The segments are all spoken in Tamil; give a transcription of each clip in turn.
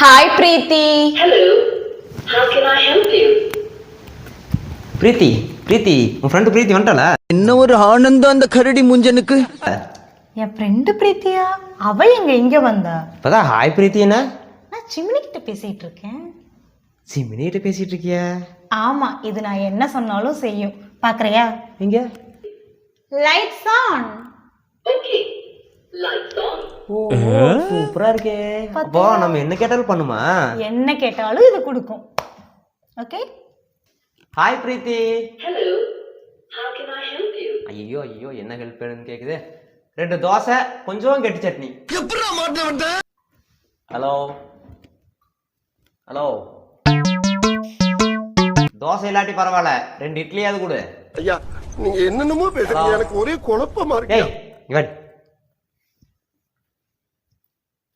Hi Preeti. Hello. How can I help you? பிரீத்தி உன் ஃப்ரெண்டு பிரீத்தி வந்துட்டாளா? என்ன ஒரு ஆனந்தம் அந்த கரடி முஞ்சனுக்கு. என் ஃப்ரெண்டு பிரீத்தியா? அவ இங்க வந்தா? இப்பதான் ஹாய் பிரீத்தி. என்ன நான் சிமினி கிட்ட பேசிட்டு இருக்கேன். சிமினிட்ட பேசிட்டு இருக்கியா? ஆமா, இது நான் என்ன சொன்னாலும் செய்யும். பாக்குறியா? எங்க? Lights on. Okay. Lights on. ஓ சூப்பரா இருக்கே. அப்போ நம்ம என்ன கேட்டாலும் பண்ணுமா? என்ன கேட்டாலும் இது கொடுக்கும். Okay? Hi Preethi. Hello. How can I help you? ஐயோ என்ன ஹெல்ப் வேணும்னு கேக்குது. 2 தோசை கொஞ்சம் கெட்டி சட்னி. எப்பறா மாட்ட வந்த? ஹலோ தோசை இல்லாட்டி பரவாயில்ல, 2 இட்லியாவது கொடு. ஐயா நீங்க என்னென்னமோ பேசுறீங்க, எனக்கு ஒரே குழப்பமா இருக்கு. ஏய் இங்க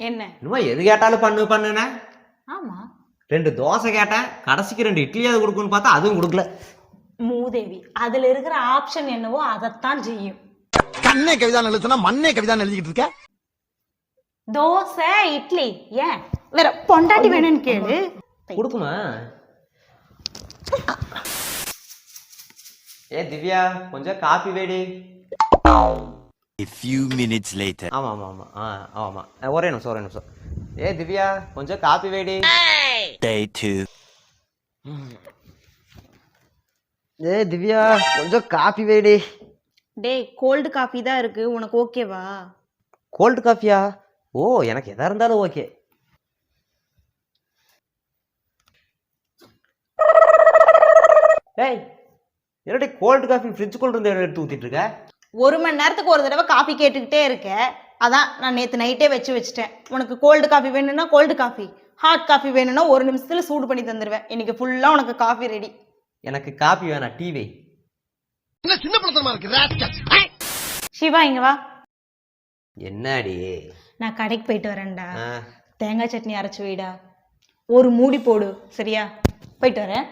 என்ன? இன்னுமா எது கேட்டாலும் பண்ணுனா? ஆமா, 2 தோசை கேட்டேன், கடைசிக்கு 2 இட்லியாவது கொடுக்குன்னு பார்த்தா அதுவும் கொடுக்கல. மூதேவி, அதுல இருக்கிற ஆப்ஷன் என்னவோ அதைத்தான் செய்யும். கண்ணே கவிதா எழுதுனா மண்ணே கவிதா எழுதிக்கிட்டு இருக்க. தோசை இட்லி ஏன் வேற பொண்டாட்டி வேணும்னு கேளு. கொடுக்குமா? ஏ திவ்யா, கொஞ்சம் coffee வேடி. A few minutes later. ஆமா ஒரே நிமிஷம். ஏ திவ்யா, கொஞ்சம் காபி வேடி. Day 2. ஏ திவ்யா, கொஞ்சம் காபி வேடி. டேய், கோல்டு காஃபி தான் இருக்கு, உனக்கு ஓகேவா? கோல்டு காஃபியா? ஓ, எனக்கு எதா இருந்தாலும் ஓகே. ஏய் என்னடி கோல்டு காஃபி ஃப்ரிட்ஜுக்குள்ள இருந்து எடுத்து ஊத்திட்டு இருக்க? 1 மணி நேரத்துக்கு ஒரு தடவை காஃபி கேட்டுக்கிட்டே இருக்க. அதான் நான் நேற்று நைட்டே வச்சுட்டேன். உனக்கு கோல்டு காஃபி வேணும்னா கோல்டு காஃபி, ஹாட் காஃபி வேணும்னா 1 நிமிஷத்துல சூடு பண்ணி தந்துடுவேன். இன்னைக்கு ஃபுல்லா உனக்கு காஃபி ரெடி. எனக்கு காபி வேணாம், டீ வை. என்ன சின்ன பழத்தனமா இருக்கு ராஸ்கல். சிவா இங்க வா. என்னடி? நான் கடைக்கு போயிட்டு வரேன்டா. தேங்காய் சட்னி அரைச்சு வைடா. ஒரு மூடி போடு, சரியா? போயிட்டு வரேன்.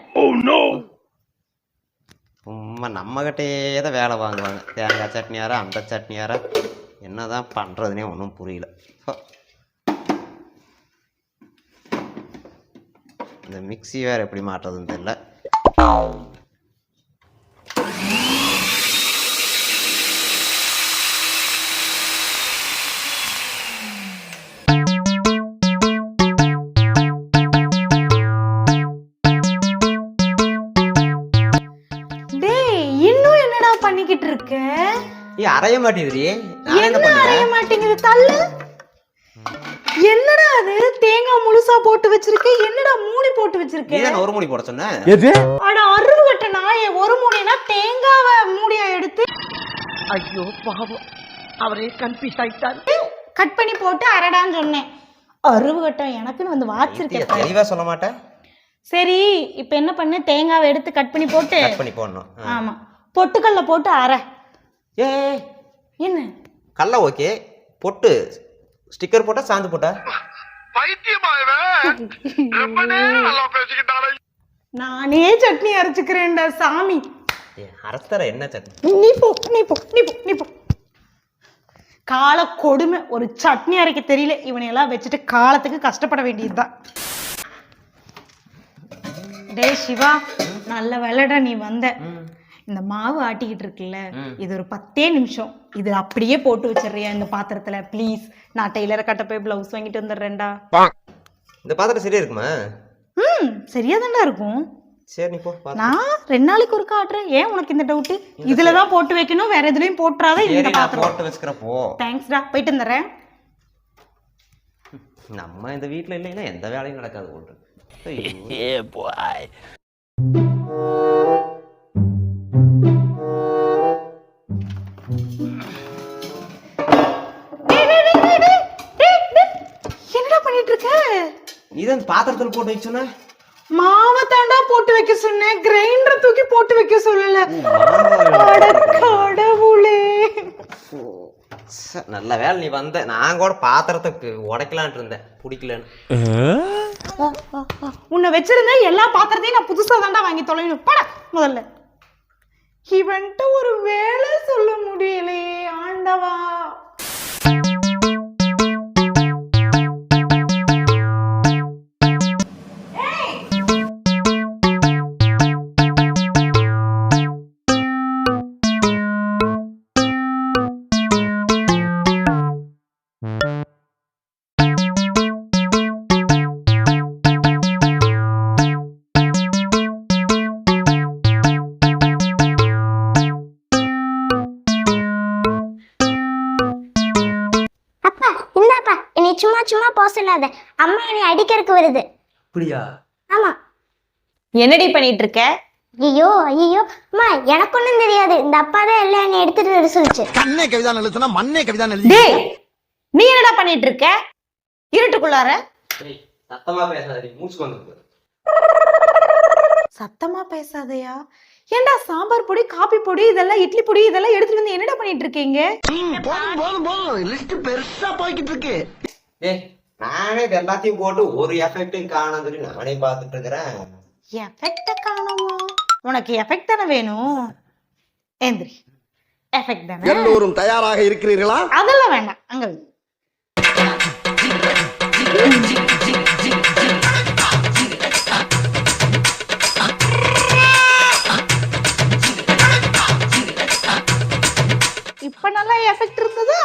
சும்மா நம்மகிட்டே தான் வேலை வாங்குவாங்க. தேங்காய் சட்னியாரா அந்த சட்னியாரா, என்னதான் பண்ணுறதுனே ஒன்றும் புரியல. இந்த மிக்ஸி வேறு எப்படி மாட்டுறதுன்னு தெரியல. இன்னும் என்னடா பண்ணிக்கிட்டு இருக்க? அரைய மாட்டேங்குது. என்ன அரைய மாட்டேங்குது? தள்ளு. என்னடா அது? தேங்காய் முழுசா போட்டு வச்சிருக்க. என்னடா மூடி போட்டு வச்சிருக்க? நீ ஒரு மூடி போட சொன்ன. எது? அட அருவு கட்ட நாயே, ஒரு மூடினா தேங்காவை மூடியா எடுத்து. ஐயோ பாவம், அவரே கன்ஃபியூஸ் ஆயிட்டாரு. கட் பண்ணி போட்டு அரடான்னு சொன்னேன். அருவு கட்டம் எனக்குன்னு வந்து வாச்சிருக்கேன். தெளிவா சொல்ல மாட்டேன். சரி, இப்போ என்ன பண்ணு? தேங்காவை எடுத்து கட் பண்ணி போட்டு போடணும். ஆமா, பொட்டுக்கல்ல போட்டு அரை. ஏ என்ன கல்ல ஓகே, பொட்டு ஸ்டிக்கர் போட்டா சாந்து போட்டா நானே சட்னி அரைச்சுக்கிறேன்டா சாமி. அரைத்தர என்ன சட்னி? நீ போ. கால கொடுமை, ஒரு சட்னி அரைக்க தெரியல. இவனையெல்லாம் வச்சுட்டு காலத்துக்கு கஷ்டப்பட வேண்டியதுதான். டேய் சிவா, நல்ல வேலைடா நீ வந்த. இந்த மாவு ஆட்டிக்கிட்டு இருக்குல்ல, இது ஒரு 10 நிமிஷம் இது அப்படியே போட்டு வச்சிடுறியா இந்த பாத்திரத்துல ப்ளீஸ்? நான் டெய்லரை கட்ட போய் பிளவுஸ் வாங்கிட்டு வந்துடுறேன்டா. இந்த பாத்திரம் சரியா இருக்குமா? சரியா தான்டா இருக்கும். சரி நீ போ. நான் 2 நாளைக்கு ஒருக்கா ஆட்டுறேன். ஏன் உனக்கு இந்த டவுட்? இதுலதான் போட்டு வைக்கணும், வேற எதுலயும் போட்டுறாத. இந்த பாத்திரம் போட்டு வச்சுக்கிறப்போ தேங்க்ஸ்டா, போயிட்டு வந்துடுறேன். நம்ம இந்த வீட்டுல இல்லைன்னா எந்த வேலையும் நடக்காது போட்டு. Yeah, boy. என்னடா பண்ணிட்டு இருக்க? நீதான் பாத்திரத்துல போட்டு வச்சோன்னா. மாவை தாண்டா போட்டு வைக்க சொன்னேன், கிரைண்டர் தூக்கி போட்டு வைக்க சொல்லல. அட கடவுளே, நல்ல வேலை நீ வந்த. நான் கூட பாத்திரத்துக்கு உடைக்கலான் இருந்தேன், பிடிக்கலன்னு. உன்னை வச்சிருந்தா எல்லா பாத்திரத்தையும் நான் புதுசா தாண்டா வாங்கி தொலைணும். பட முதல்ல. இவன்ட்டு ஒரு வேலை சொல்ல முடியலையே ஆண்டவா. சும்மா சும்மா போக சொல்லாத. அம்மா என்னை அடிக்கிறதுக்கு வருது. அப்படியா? ஆமா. என்னடி பண்ணிட்டு இருக்க? ஐயோ ஐயோ அம்மா, எனக்கு ஒண்ணும் தெரியாது. இந்த அப்பா தான் எல்லாம் என்னை எடுத்துட்டு வர சொல்லிச்சு. கண்ணே கவிதான் எழுதுனா மண்ணே கவிதான் எழுதி. டேய், நீ என்னடா பண்ணிட்டு இருக்க இருட்டுக்குள்ளார? சத்தமா பேசாதே, மூச்சு கொண்டு. சத்தமா பேசாதயா? ஏன்டா சாம்பார் பொடி, காபி பொடி, இதெல்லாம் இட்லி பொடி, இதெல்லாம் எடுத்துட்டு வந்து என்னடா பண்ணிட்டு இருக்கீங்க? போதும் லிஸ்ட் பெருசா போய்கிட்டு இருக்கு. ஏய், நானே இது எல்லாத்தையும் போட்டு ஒரு எஃபெக்டும் காணாம சொல்லி நானே பார்த்துட்டு இருக்கிறேன். எஃபெக்ட காணுமா? உனக்கு எஃபெக்ட் தானே வேணும். ஏந்திரி, எஃபெக்ட் தானே. எல்லோரும் தயாராக இருக்கிறீர்களா? அதெல்லாம் வேண்டாம், அங்க வை. இப்ப நல்லா எஃபெக்ட் இருந்ததா?